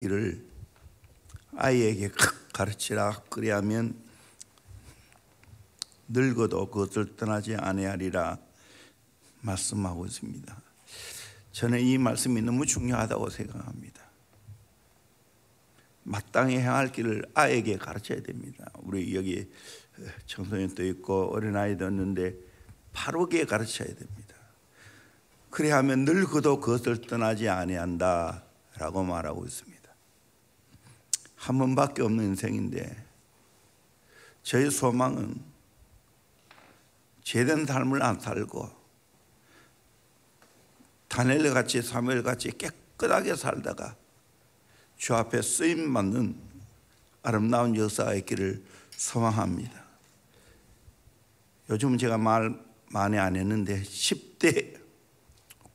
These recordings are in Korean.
이를 아이에게 가르치라. 그리하면 늙어도 그것을 떠나지 아니하리라 말씀하고 있습니다. 저는 이 말씀이 너무 중요하다고 생각합니다. 마땅히 행할 길을 아이에게 가르쳐야 됩니다. 우리 여기 청소년도 있고 어린아이도 있는데 바르게 가르쳐야 됩니다. 그래야면 늙어도 그것을 떠나지 아니한다 라고 말하고 있습니다. 한 번밖에 없는 인생인데 저희 소망은 제대로 삶을 안 살고 다니엘같이 사무엘같이 깨끗하게 살다가 주 앞에 쓰임받는 아름다운 역사가 있기를 소망합니다. 요즘 제가 말 많이 안 했는데 10대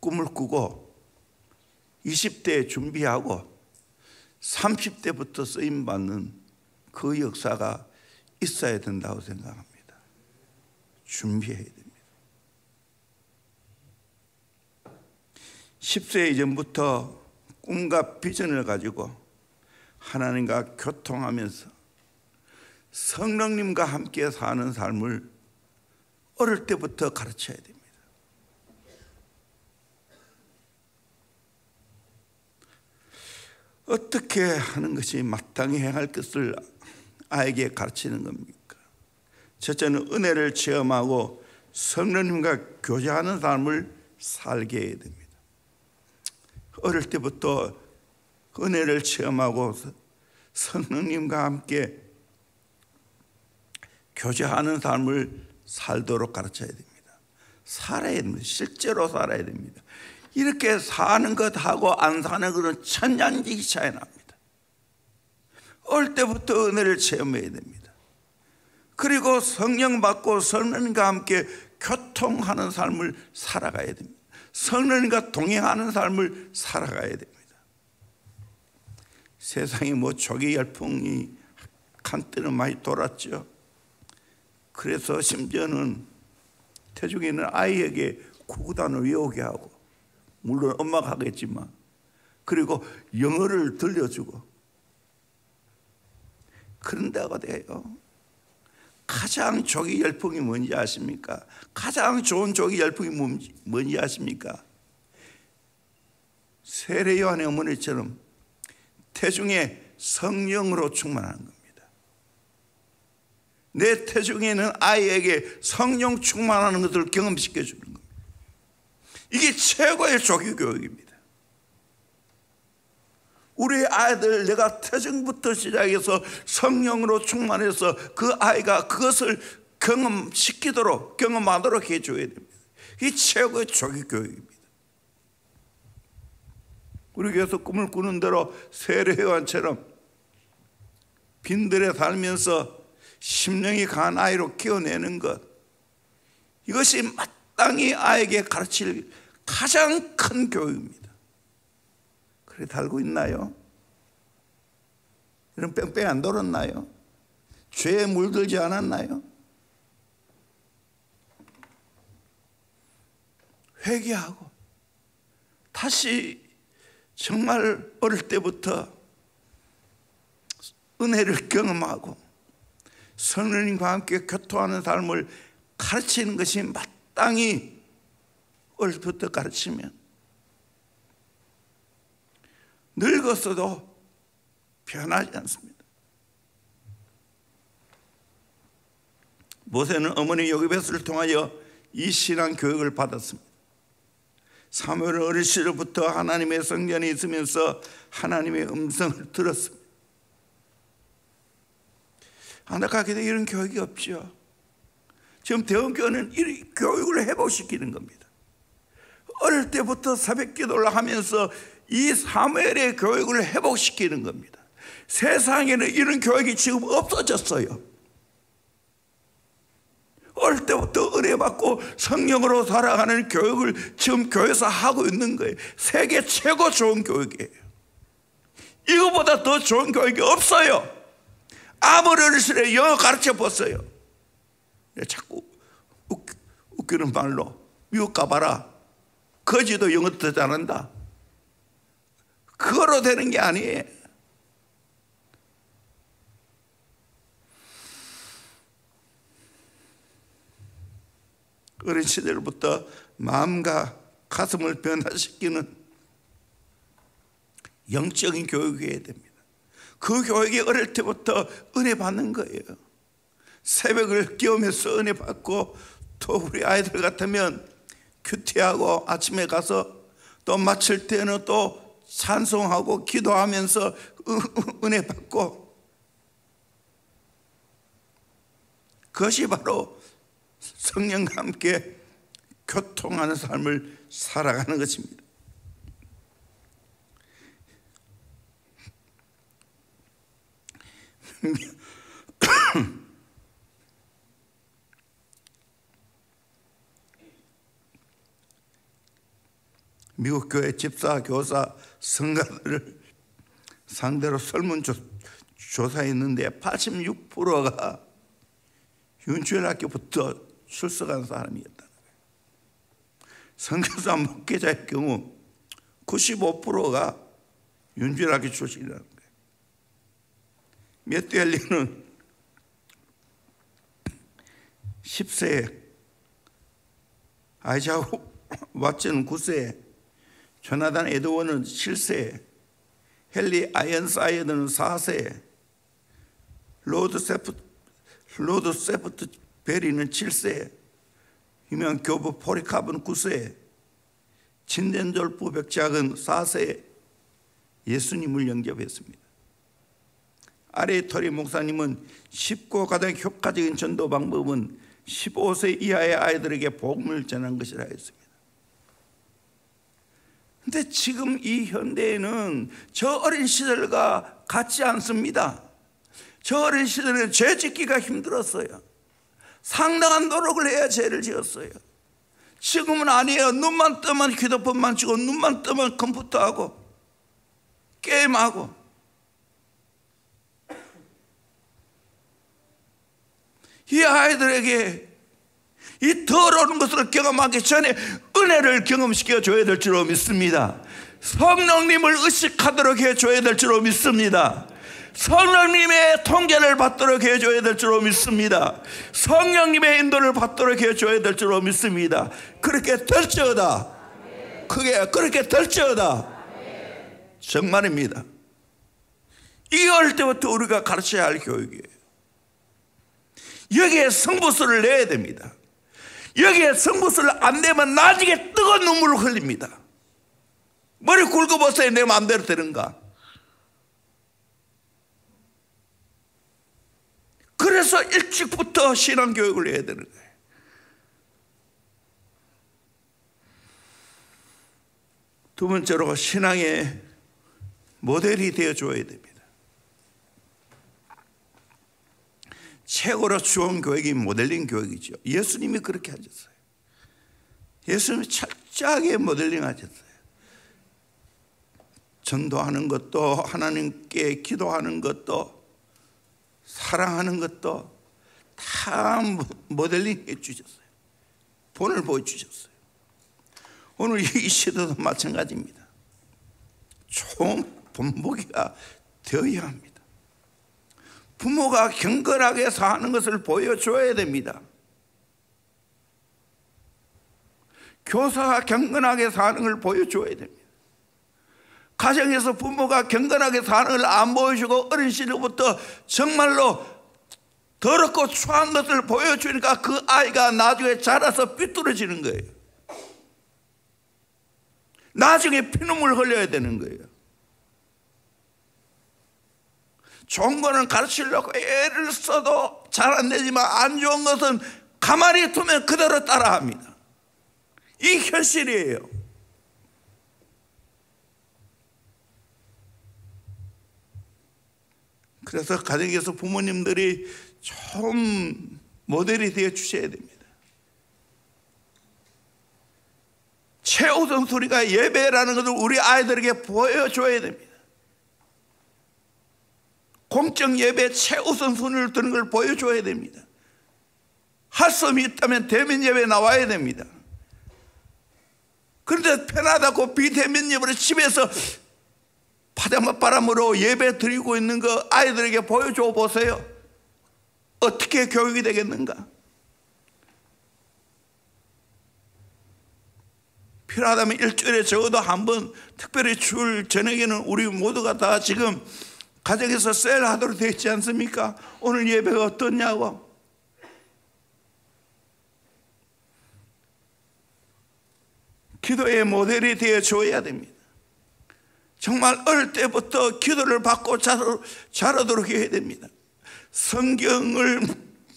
꿈을 꾸고 20대에 준비하고 30대부터 쓰임받는 그 역사가 있어야 된다고 생각합니다. 준비해야 됩니다. 10세 이전부터 꿈과 비전을 가지고 하나님과 교통하면서 성령님과 함께 사는 삶을 어릴 때부터 가르쳐야 됩니다. 어떻게 하는 것이 마땅히 행할 것을 아이에게 가르치는 겁니까? 첫째는 은혜를 체험하고 성령님과 교제하는 삶을 살게 해야 됩니다. 어릴 때부터 은혜를 체험하고 성령님과 함께 교제하는 삶을 살도록 가르쳐야 됩니다. 살아야 됩니다. 실제로 살아야 됩니다. 이렇게 사는 것하고 안 사는 것은 천냥지기 차이 납니다. 어릴 때부터 은혜를 체험해야 됩니다. 그리고 성령 받고 성령님과 함께 교통하는 삶을 살아가야 됩니다. 성령님과 동행하는 삶을 살아가야 됩니다. 세상에 조기 열풍이 한때는 많이 돌았죠. 그래서 심지어는 태중에는 아이에게 구구단을 외우게 하고, 물론 엄마가 하겠지만, 그리고 영어를 들려주고, 그런 데가 돼요. 가장 조기 열풍이 뭔지 아십니까? 가장 좋은 조기 열풍이 뭔지 아십니까? 세례 요한의 어머니처럼 태중에 성령으로 충만하는 겁니다. 내 태중에는 아이에게 성령 충만하는 것을 경험시켜 주는 겁니다. 이게 최고의 조기 교육입니다. 우리 아이들 내가 태중부터 시작해서 성령으로 충만해서 그 아이가 그것을 경험하도록 해줘야 됩니다. 이게 최고의 조기 교육입니다. 우리 교회에서 꿈을 꾸는 대로 세례 요한처럼 빈들에 살면서 심령이 강한 아이로 키워내는 것, 이것이 마땅히 아이에게 가르칠 가장 큰 교육입니다. 그래 달고 있나요? 이런 뺑뺑 안 돌았나요? 죄에 물들지 않았나요? 회개하고 다시 정말 어릴 때부터 은혜를 경험하고 성령님과 함께 교통하는 삶을 가르치는 것이 마땅히 어릴 때부터 가르치면 늙었어도 변하지 않습니다. 모세는 어머니 요게벳을 통하여 이 신앙 교육을 받았습니다. 사무엘은 어린 시절부터 하나님의 성전에 있으면서 하나님의 음성을 들었습니다. 안타깝게도 이런 교육이 없죠. 지금 대원교회는 이 교육을 회복시키는 겁니다. 어릴 때부터 새벽 기도를 하면서 이 사무엘의 교육을 회복시키는 겁니다. 세상에는 이런 교육이 지금 없어졌어요. 어릴 때부터 은혜 받고 성령으로 살아가는 교육을 지금 교회에서 하고 있는 거예요. 세계 최고 좋은 교육이에요. 이거보다 더 좋은 교육이 없어요. 아무리 어릴 때 영어 가르쳐 봤어요. 자꾸 웃기는 말로 미국 가봐라. 거지도 영어 더 잘한다. 그거로 되는 게 아니에요. 어린 시절부터 마음과 가슴을 변화시키는 영적인 교육이어야 됩니다. 그 교육이 어릴 때부터 은혜 받는 거예요. 새벽을 깨우면서 은혜 받고, 또 우리 아이들 같으면 큐티하고 아침에 가서 또 마칠 때는 또 찬송하고 기도하면서 은혜 받고, 그것이 바로 성령과 함께 교통하는 삶을 살아가는 것입니다. 미국 교회 집사, 교사, 성가들을 상대로 설문조사했는데 86%가 윤주일학교부터 출석한 사람이었다는 거예요. 선교사 목회자의 경우 95%가 윤주일학교 출신이라는 거예요. 매튜 헨리는 10세, 아이자 왓슨은 9세, 조나단 에드워는 7세, 헨리 아이언사이드는 4세, 로드 세프트 베리는 7세, 유명 교부 포리캅은 9세, 진덴졸 부백작은 4세 예수님을 영접했습니다. 아레 터리 목사님은 쉽고 가장 효과적인 전도 방법은 15세 이하의 아이들에게 복음을 전한 것이라 했습니다. 그런데 지금 이 현대에는 저 어린 시절과 같지 않습니다. 저 어린 시절에는 죄 짓기가 힘들었어요. 상당한 노력을 해야 죄를 지었어요. 지금은 아니에요. 눈만 뜨면 휴대폰만 치고, 눈만 뜨면 컴퓨터하고 게임하고. 이 아이들에게 이 더러운 것을 경험하기 전에 은혜를 경험시켜 줘야 될 줄로 믿습니다. 성령님을 의식하도록 해줘야 될 줄로 믿습니다. 성령님의 통계를 받도록 해줘야 될 줄로 믿습니다. 성령님의 인도를 받도록 해줘야 될 줄로 믿습니다. 그렇게 될지어다. 그렇게 될지어다. 정말입니다. 이게 어릴 때부터 우리가 가르쳐야 할 교육이에요. 여기에 성부수를 내야 됩니다. 여기에 성부수를 안 내면 나중에 뜨거운 눈물을 흘립니다. 머리 굵어버서야 내 마음대로 되는가. 그래서 일찍부터 신앙교육을 해야 되는 거예요. 두 번째로 신앙의 모델이 되어줘야 됩니다. 최고로 좋은 교육이 모델링 교육이죠. 예수님이 그렇게 하셨어요. 예수님이 철저하게 모델링 하셨어요. 전도하는 것도, 하나님께 기도하는 것도, 사랑하는 것도 다 모델링 해주셨어요. 본을 보여주셨어요. 오늘 이 시대도 마찬가지입니다. 좋은 본보기가 되어야 합니다. 부모가 경건하게 사는 것을 보여줘야 됩니다. 교사가 경건하게 사는 걸 보여줘야 됩니다. 가정에서 부모가 경건하게 사는 걸 안 보여주고 어린 시절부터 정말로 더럽고 추한 것을 보여주니까 그 아이가 나중에 자라서 삐뚤어지는 거예요. 나중에 피눈물 흘려야 되는 거예요. 좋은 거는 가르치려고 애를 써도 잘 안 되지만 안 좋은 것은 가만히 두면 그대로 따라합니다. 이 현실이에요. 그래서 가정에서 부모님들이 좀 모델이 되어 주셔야 됩니다. 최우선순위가 예배라는 것을 우리 아이들에게 보여줘야 됩니다. 공적 예배 최우선순위를 두는 걸 보여줘야 됩니다. 할 수 있다면 대면 예배 나와야 됩니다. 그런데 편하다고 비대면 예배를 집에서 바람으로 예배 드리고 있는 거 아이들에게 보여줘 보세요. 어떻게 교육이 되겠는가? 필요하다면 일주일에 적어도 한 번, 특별히 주일 저녁에는 우리 모두가 다 지금 가정에서 셀 하도록 되어 있지 않습니까? 오늘 예배가 어떻냐고. 기도의 모델이 되어줘야 됩니다. 정말 어릴 때부터 기도를 받고 자라도록 해야 됩니다. 성경을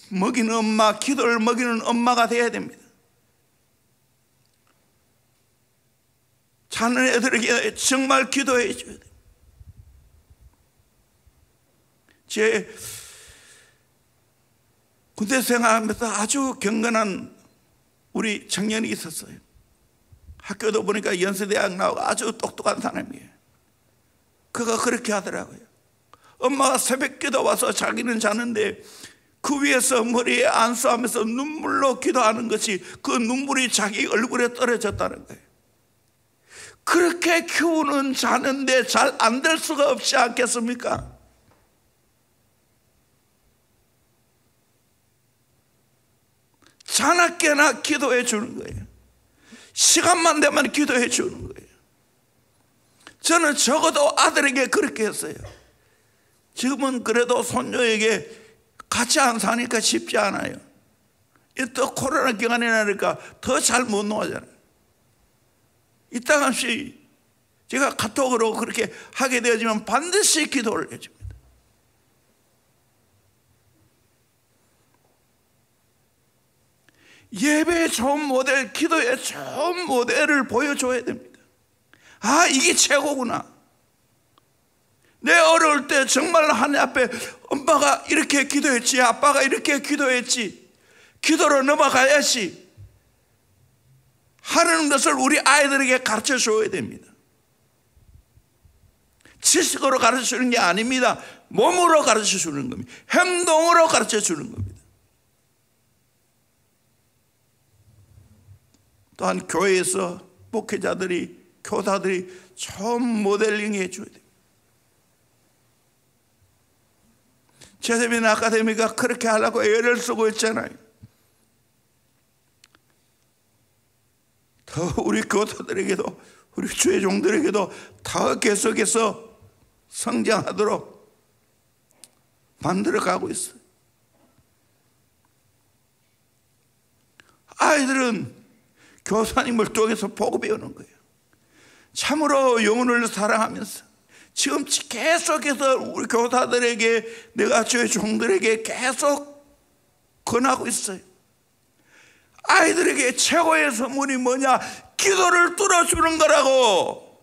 먹이는 엄마, 기도를 먹이는 엄마가 되어야 됩니다. 자는 애들에게 정말 기도해 줘야 돼요. 제 군대 생활하면서 아주 경건한 우리 청년이 있었어요. 학교도 보니까 연세대학 나오고 아주 똑똑한 사람이에요. 그가 그렇게 하더라고요. 엄마가 새벽기도 와서 자기는 자는데 그 위에서 머리에 안수하면서 눈물로 기도하는 것이 그 눈물이 자기 얼굴에 떨어졌다는 거예요. 그렇게 키우는 자는데 잘 안 될 수가 없지 않겠습니까? 자나깨나 기도해 주는 거예요. 시간만 되면 기도해 주는 거예요. 저는 적어도 아들에게 그렇게 했어요. 지금은 그래도 손녀에게 같이 안 사니까 쉽지 않아요. 또 코로나 기간이 나니까 더 잘 못 놀잖아요. 이따금씩 제가 카톡으로 그렇게 하게 되어지면 반드시 기도를 해줍니다. 예배의 좋은 모델, 기도의 좋은 모델을 보여줘야 됩니다. 아, 이게 최고구나. 내 어려울 때 정말 하나님 앞에 엄마가 이렇게 기도했지, 아빠가 이렇게 기도했지, 기도로 넘어가야지 하는 것을 우리 아이들에게 가르쳐 줘야 됩니다. 지식으로 가르쳐 주는 게 아닙니다. 몸으로 가르쳐 주는 겁니다. 행동으로 가르쳐 주는 겁니다. 또한 교회에서 목회자들이, 교사들이 좋은 모델링 해줘야 됩니다. 제세빈 아카데미가 그렇게 하려고 애를 쓰고 있잖아요. 더 우리 교사들에게도, 우리 주의 종들에게도 더 계속해서 성장하도록 만들어가고 있어요. 아이들은 교사님을 통해서 보고 배우는 거예요. 참으로 영혼을 사랑하면서 지금 계속해서 우리 교사들에게, 내가 주의 종들에게 계속 권하고 있어요. 아이들에게 최고의 선물이 뭐냐? 기도를 뚫어주는 거라고.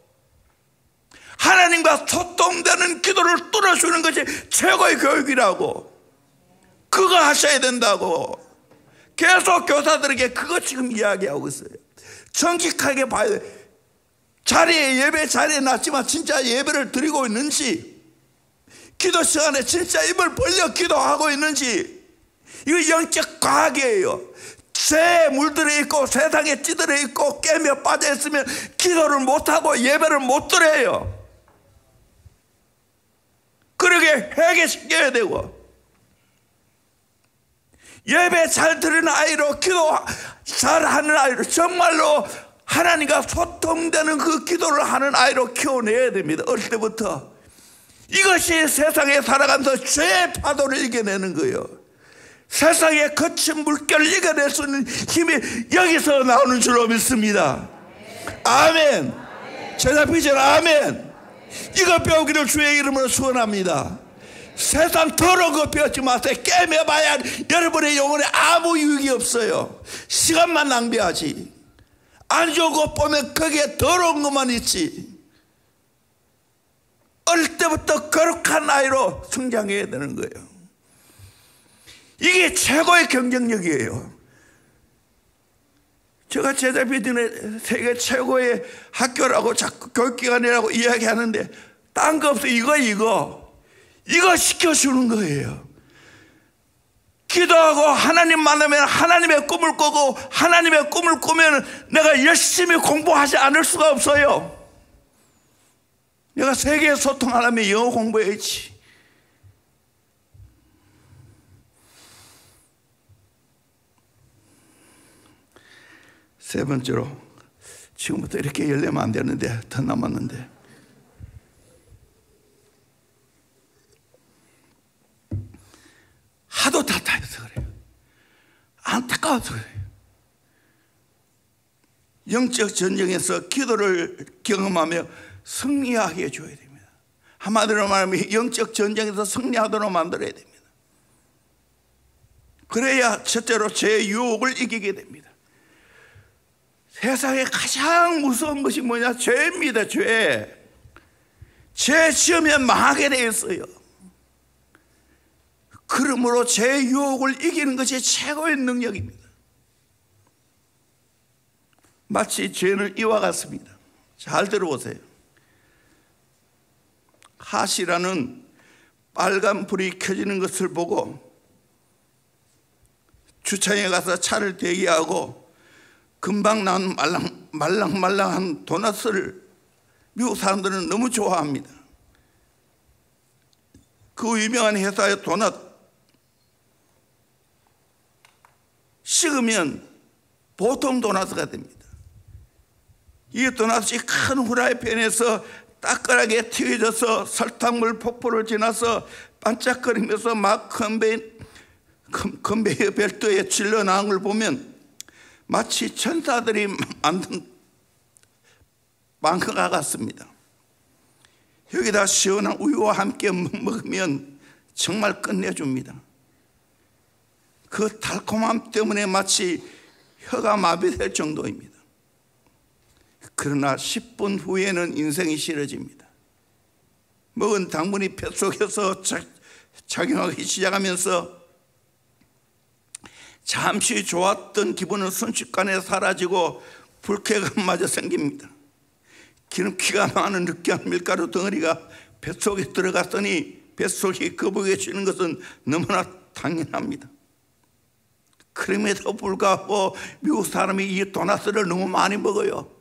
하나님과 소통되는 기도를 뚫어주는 것이 최고의 교육이라고. 그거 하셔야 된다고. 계속 교사들에게 그거 지금 이야기하고 있어요. 정직하게 봐야 돼. 예배 자리에 놨지만 진짜 예배를 드리고 있는지, 기도 시간에 진짜 입을 벌려 기도하고 있는지, 이거 영적 과학이에요. 죄에 물들어 있고 세상에 찌들어 있고 깨며 빠져 있으면 기도를 못하고 예배를 못 드려요. 그러게 회개시켜야 되고, 예배 잘 드리는 아이로, 기도 잘하는 아이로, 정말로 하나님과 소통되는 그 기도를 하는 아이로 키워내야 됩니다. 어릴 때부터. 이것이 세상에 살아가면서 죄의 파도를 이겨내는 거예요. 세상의 거친 물결을 이겨낼 수 있는 힘이 여기서 나오는 줄로 믿습니다. 아멘. 제자피절 아멘. 이거 배우기를 주의 이름으로 축원합니다. 세상 더러운 거 배우지 마세요. 깨매봐야 여러분의 영혼에 아무 유익이 없어요. 시간만 낭비하지. 안 좋은 것 보면 거기에 더러운 것만 있지. 어릴 때부터 거룩한 아이로 성장해야 되는 거예요. 이게 최고의 경쟁력이에요. 제가 제자비전의 세계 최고의 학교라고 자꾸 교육기관이라고 이야기하는데 딴 거 없어요. 이거 시켜주는 거예요. 기도하고 하나님 만나면 하나님의 꿈을 꾸고, 하나님의 꿈을 꾸면 내가 열심히 공부하지 않을 수가 없어요. 내가 세계에 소통하려면 영어 공부해야지. 세 번째로 지금부터 이렇게 열려면 안 되는데 더 남았는데. 하도 답답해서 그래요. 안타까워서 그래요. 영적 전쟁에서 기도를 경험하며 승리하게 해줘야 됩니다. 한마디로 말하면 영적 전쟁에서 승리하도록 만들어야 됩니다. 그래야 첫째로 죄의 유혹을 이기게 됩니다. 세상에 가장 무서운 것이 뭐냐? 죄입니다. 죄. 죄 지으면 망하게 되어 있어요. 그러므로 죄의 유혹을 이기는 것이 최고의 능력입니다. 마치 죄는 이와 같습니다. 잘 들어보세요. 하시라는 빨간 불이 켜지는 것을 보고 주차장에 가서 차를 대기하고 금방 나온 말랑말랑한 도넛을 미국 사람들은 너무 좋아합니다. 그 유명한 회사의 도넛 식으면 보통 도넛가 됩니다. 이 도넛이 큰 후라이팬에서 따끈하게 튀겨져서 설탕물 폭포를 지나서 반짝거리면서 막 컨베이어 벨트에 질러 나온 걸 보면 마치 천사들이 만든 빵과 같습니다. 여기다 시원한 우유와 함께 먹으면 정말 끝내줍니다. 그 달콤함 때문에 마치 혀가 마비될 정도입니다. 그러나 10분 후에는 인생이 싫어집니다. 먹은 당분이 뱃속에서 작용하기 시작하면서 잠시 좋았던 기분은 순식간에 사라지고 불쾌감마저 생깁니다. 기름기가 많은 느끼한 밀가루 덩어리가 뱃속에 들어갔더니 뱃속이 거북해지는 것은 너무나 당연합니다. 그럼에도 불구하고 미국 사람이 이 도넛을 너무 많이 먹어요.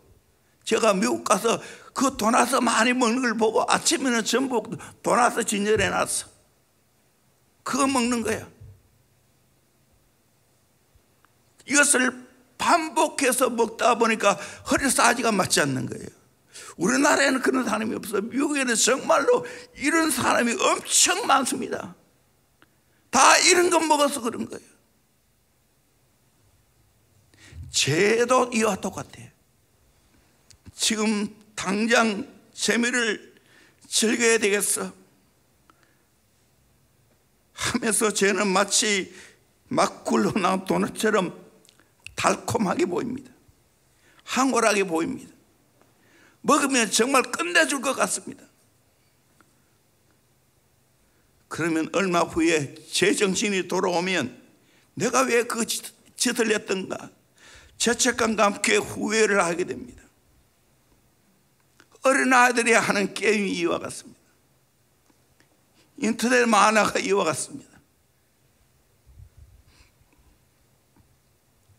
제가 미국 가서 그 도넛 많이 먹는 걸 보고 아침에는 전부 도넛 진열해 놨어. 그거 먹는 거야. 이것을 반복해서 먹다 보니까 허리 사이즈가 맞지 않는 거예요. 우리나라에는 그런 사람이 없어요. 미국에는 정말로 이런 사람이 엄청 많습니다. 다 이런 거 먹어서 그런 거예요. 죄도 이와 똑같아요. 지금 당장 재미를 즐겨야 되겠어 하면서 죄는 마치 막 굴러나온 도넛처럼 달콤하게 보입니다. 황홀하게 보입니다. 먹으면 정말 끝내줄 것 같습니다. 그러면 얼마 후에 제정신이 돌아오면 내가 왜 그 짓을 했던가 죄책감과 함께 후회를 하게 됩니다. 어린아이들이 하는 게임이 이와 같습니다. 인터넷 만화가 이와 같습니다.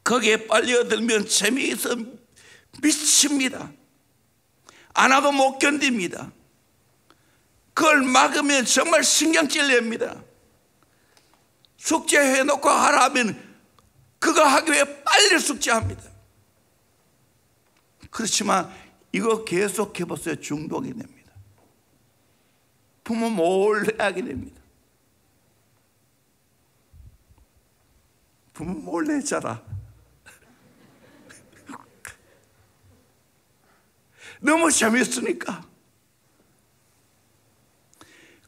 거기에 빨려들면 재미있어 미칩니다. 안 하고 못 견딥니다. 그걸 막으면 정말 신경질 냅니다. 숙제해놓고 하라 하면 그거 하기 위해 빨리 숙제합니다. 그렇지만 이거 계속 해보세요. 중독이 됩니다. 부모 몰래 하게 됩니다. 부모 몰래 했잖아. 너무 재밌으니까.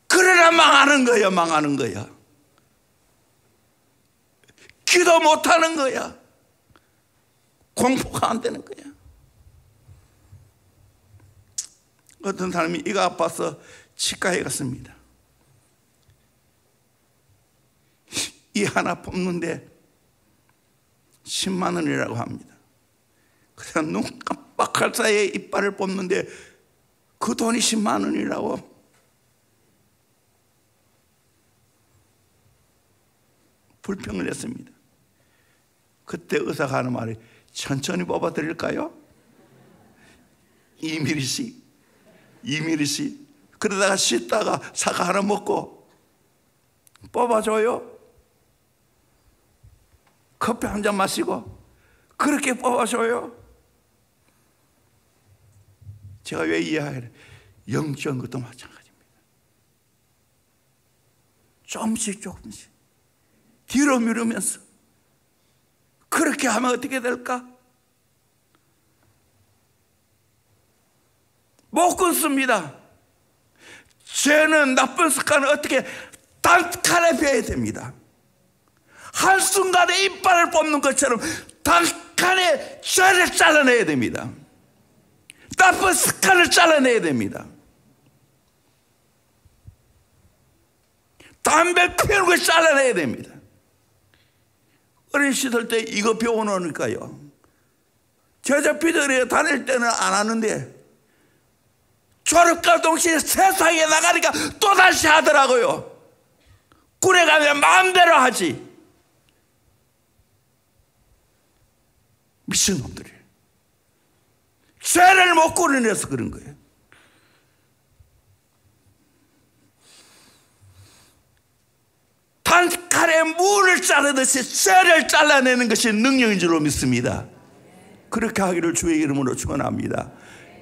그러나 망하는 거야, 망하는 거야. 기도 못하는 거야. 공부가 안 되는 거야. 어떤 사람이 이가 아파서 치과에 갔습니다. 이 하나 뽑는데 10만 원이라고 합니다. 그래서 눈 깜빡할 사이에 이빨을 뽑는데 그 돈이 10만 원이라고. 불평을 했습니다. 그때 의사가 하는 말이 천천히 뽑아 드릴까요? 2mm씩 2mm씩. 그러다가 씻다가 사과 하나 먹고 뽑아줘요. 커피 한 잔 마시고 그렇게 뽑아줘요. 제가 왜 이해하래? 영적인 것도 마찬가지입니다. 조금씩 뒤로 미루면서 그렇게 하면 어떻게 될까? 못 끊습니다. 죄는, 나쁜 습관은 어떻게 단칼에 베야 됩니다. 한순간에 이빨을 뽑는 것처럼 단칼에 죄를 잘라내야 됩니다. 나쁜 습관을 잘라내야 됩니다. 담배 피우는 걸 잘라내야 됩니다. 어린 시절 때 이거 배워놓으니까요, 제자피들이 다닐 때는 안 하는데 졸업과 동시에 세상에 나가니까 또다시 하더라고요. 군에 가면 마음대로 하지. 미친놈들이에요. 죄를 못 구려내서 그런 거예요. 단칼에 무를 자르듯이 죄를 잘라내는 것이 능력인 줄로 믿습니다. 그렇게 하기를 주의 이름으로 축원합니다.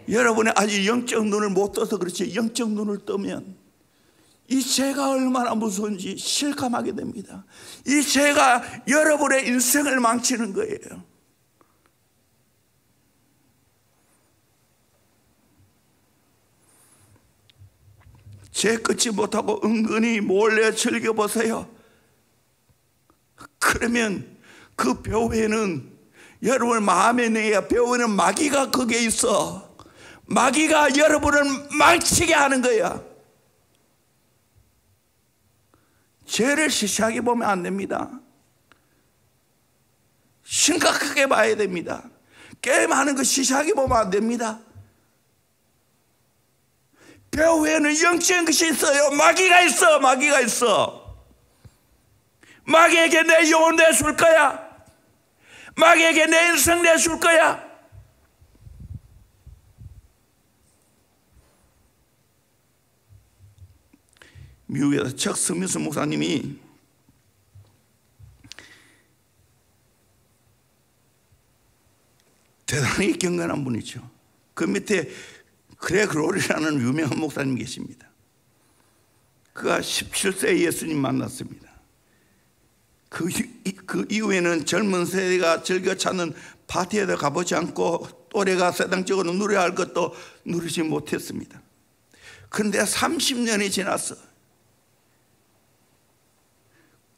여러분이 아직 영적 눈을 못 떠서 그렇지, 영적 눈을 뜨면 이 죄가 얼마나 무서운지 실감하게 됩니다. 이 죄가 여러분의 인생을 망치는 거예요. 죄 끊지 못하고 은근히 몰래 즐겨보세요. 그러면 그 벼에는, 여러분 마음에 내야 벼에는 마귀가 거기에 있어. 마귀가 여러분을 망치게 하는 거야. 죄를 시시하게 보면 안 됩니다. 심각하게 봐야 됩니다. 게임하는 거 시시하게 보면 안 됩니다. 벼에는 영적인 것이 있어요. 마귀가 있어. 마귀가 있어. 마귀에게 내 영혼 내줄 거야. 마귀에게 내 인생 내줄 거야. 미국에서 척 스미스 목사님이 대단히 경건한 분이죠. 그 밑에 그레그 롤이라는 유명한 목사님 계십니다. 그가 17세에 예수님 만났습니다. 그 이후에는 젊은 세대가 즐겨 찾는 파티에도 가보지 않고 또래가 세상적으로 누려야 할 것도 누리지 못했습니다. 그런데 30년이 지났어.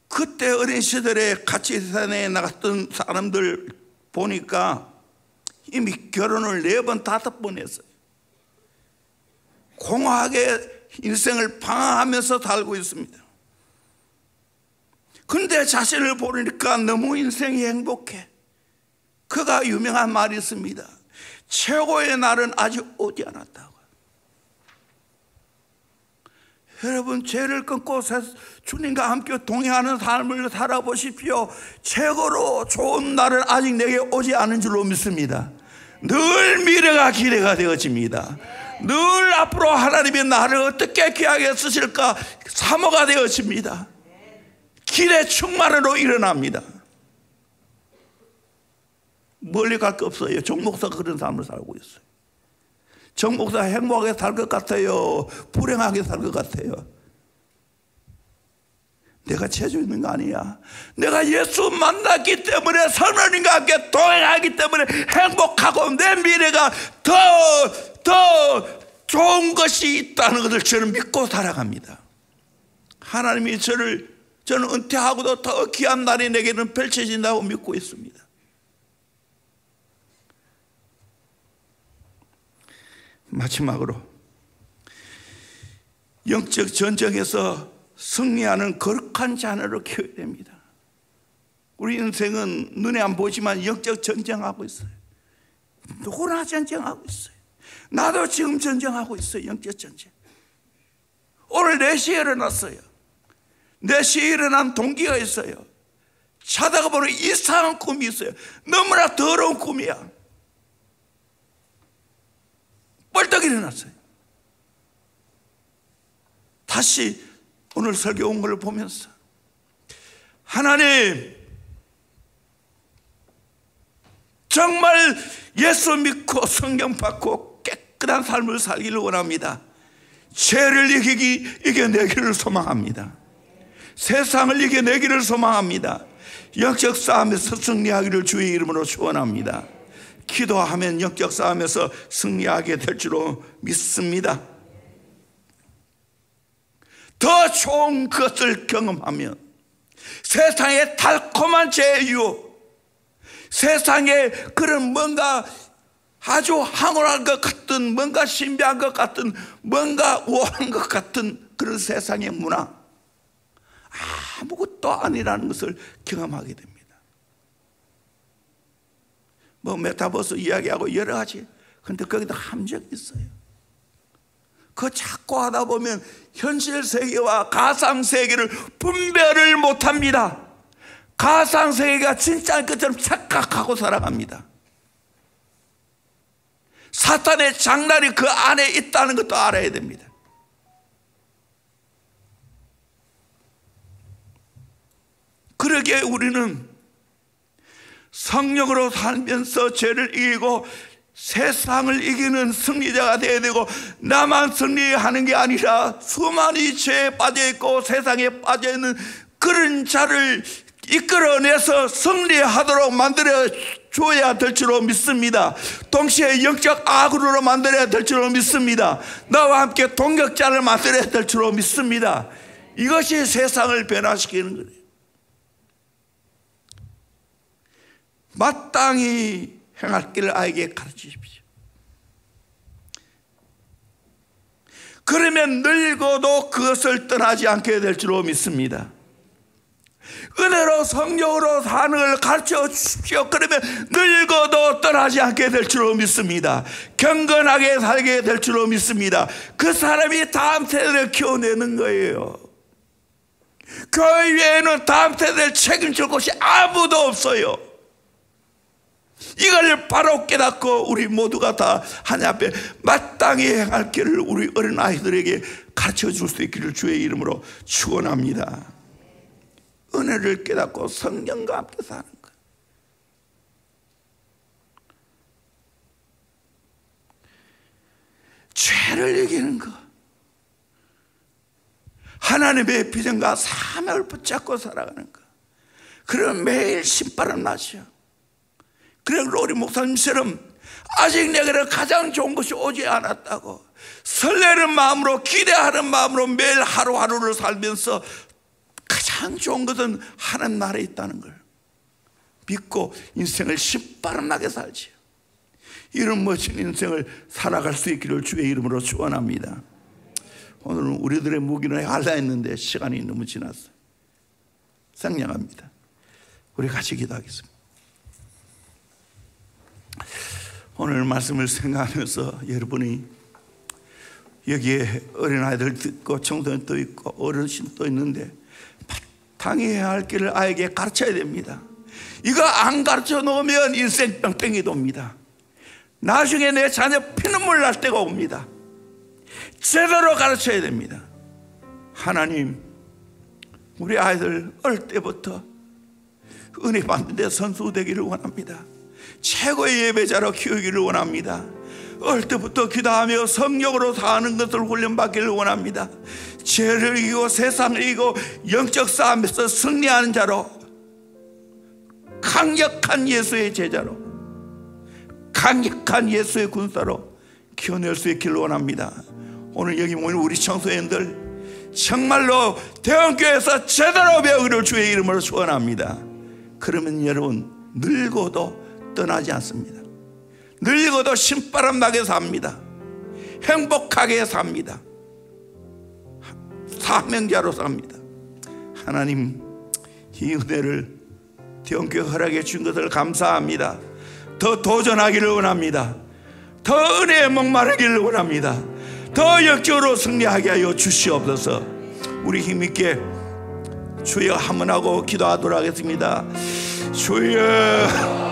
그때 어린 시절에 같이 세상에 나갔던 사람들 보니까 이미 결혼을 4번, 5번 했어요. 공허하게 인생을 방황하면서 살고 있습니다. 그런데 자신을 보니까 너무 인생이 행복해. 그가 유명한 말이 있습니다. 최고의 날은 아직 오지 않았다고. 여러분, 죄를 끊고 주님과 함께 동행하는 삶을 살아보십시오. 최고로 좋은 날은 아직 내게 오지 않은 줄로 믿습니다. 늘 미래가 기대가 되어집니다. 늘 앞으로 하나님이 나를 어떻게 귀하게 쓰실까 사모가 되어집니다. 기대 충만으로 일어납니다. 멀리 갈 거 없어요. 정 목사가 그런 삶을 살고 있어요. 정 목사 행복하게 살 것 같아요? 불행하게 살 것 같아요? 내가 재주 있는 거 아니야. 내가 예수 만났기 때문에 성령님과 함께 동행하기 때문에 행복하고 내 미래가 더 좋은 것이 있다는 것을 저는 믿고 살아갑니다. 하나님이 저는 은퇴하고도 더 귀한 날이 내게는 펼쳐진다고 믿고 있습니다. 마지막으로 영적 전쟁에서 승리하는 거룩한 자녀로 키워야 됩니다. 우리 인생은 눈에 안 보이지만 영적 전쟁하고 있어요. 누구나 전쟁하고 있어요. 나도 지금 전쟁하고 있어요. 영적 전쟁. 오늘 4시에 일어났어요. 4시에 일어난 동기가 있어요. 자다가 보면 이상한 꿈이 있어요. 너무나 더러운 꿈이야. 벌떡 일어났어요. 다시 오늘 설교 온 걸 보면서 하나님, 정말 예수 믿고 성경 받고 깨끗한 삶을 살기를 원합니다. 죄를 이겨내기를 소망합니다. 세상을 이겨내기를 소망합니다. 영적 싸움에서 승리하기를 주의 이름으로 축원합니다. 기도하면 영적 싸움에서 승리하게 될 줄로 믿습니다. 더 좋은 것을 경험하면 세상의 달콤한 죄의 유혹, 세상에 그런 뭔가 아주 황홀한 것 같은, 뭔가 신비한 것 같은, 뭔가 우아한 것 같은 그런 세상의 문화, 아무것도 아니라는 것을 경험하게 됩니다. 뭐 메타버스 이야기하고 여러 가지, 그런데 거기도 함정이 있어요. 그거 자꾸 하다 보면 현실 세계와 가상 세계를 분별을 못합니다. 가상 세계가 진짜인 것처럼 착각하고 살아갑니다. 사탄의 장난이 그 안에 있다는 것도 알아야 됩니다. 그러기에 우리는 성령으로 살면서 죄를 이기고 세상을 이기는 승리자가 되어야 되고, 나만 승리하는 게 아니라 수많이 죄에 빠져있고 세상에 빠져있는 그런 자를 이끌어내서 승리하도록 만들어 줘야 될 줄로 믿습니다. 동시에 영적 아군으로 만들어야 될 줄로 믿습니다. 나와 함께 동역자를 만들어야 될 줄로 믿습니다. 이것이 세상을 변화시키는 거예요. 마땅히 행할 길을 아이에게 가르치십시오. 그러면 늙어도 그것을 떠나지 않게 될 줄로 믿습니다. 은혜로 성령으로 사는 걸 가르쳐 주십시오. 그러면 늙어도 떠나지 않게 될 줄로 믿습니다. 경건하게 살게 될 줄로 믿습니다. 그 사람이 다음 세대를 키워내는 거예요. 교회 외에는 다음 세대를 책임질 곳이 아무도 없어요. 이걸 바로 깨닫고 우리 모두가 다 하나님 앞에 마땅히 행할 길을 우리 어린 아이들에게 가르쳐 줄 수 있기를 주의 이름으로 축원합니다. 은혜를 깨닫고 성령과 함께 사는 것, 죄를 이기는 것, 하나님의 비전과 사명을 붙잡고 살아가는 것. 그럼 매일 신바람 나죠. 그래서 우리 목사님처럼 아직 내게는 가장 좋은 것이 오지 않았다고 설레는 마음으로, 기대하는 마음으로 매일 하루하루를 살면서 가장 좋은 것은 하나님 나라에 있다는 걸 믿고 인생을 신바람나게 살지요. 이런 멋진 인생을 살아갈 수 있기를 주의 이름으로 축원합니다. 오늘은 우리들의 무기를 하려 했는데 시간이 너무 지났어요. 상냥합니다. 우리 같이 기도하겠습니다. 오늘 말씀을 생각하면서 여러분이 여기에 어린아이들도 있고 청소년도 있고 어르신도 있는데 마땅히 해야 할 길을 아이에게 가르쳐야 됩니다. 이거 안 가르쳐 놓으면 인생 뺑뺑이 돕니다. 나중에 내 자녀 피눈물 날 때가 옵니다. 제대로 가르쳐야 됩니다. 하나님, 우리 아이들 어릴 때부터 은혜 받는 데 선수 되기를 원합니다. 최고의 예배자로 키우기를 원합니다. 어릴 때부터 기도하며 성령으로 사는 것을 훈련받기를 원합니다. 죄를 이기고 세상을 이기고 영적 싸움에서 승리하는 자로, 강력한 예수의 제자로, 강력한 예수의 군사로 키워낼 수 있기를 원합니다. 오늘 여기 모인 우리 청소년들 정말로 대원교회에서 제대로 배우기를 주의 이름으로 축원합니다. 그러면 여러분 늙어도 떠나지 않습니다. 늙어도 신바람 나게 삽니다. 행복하게 삽니다. 사명자로 삽니다. 하나님, 이 은혜를 대원교회 허락해 준 것을 감사합니다. 더 도전하기를 원합니다. 더 은혜에 목마르기를 원합니다. 더 역적으로 승리하게 하여 주시옵소서. 우리 힘있게 주여 한번 하고 기도하도록 하겠습니다. 주여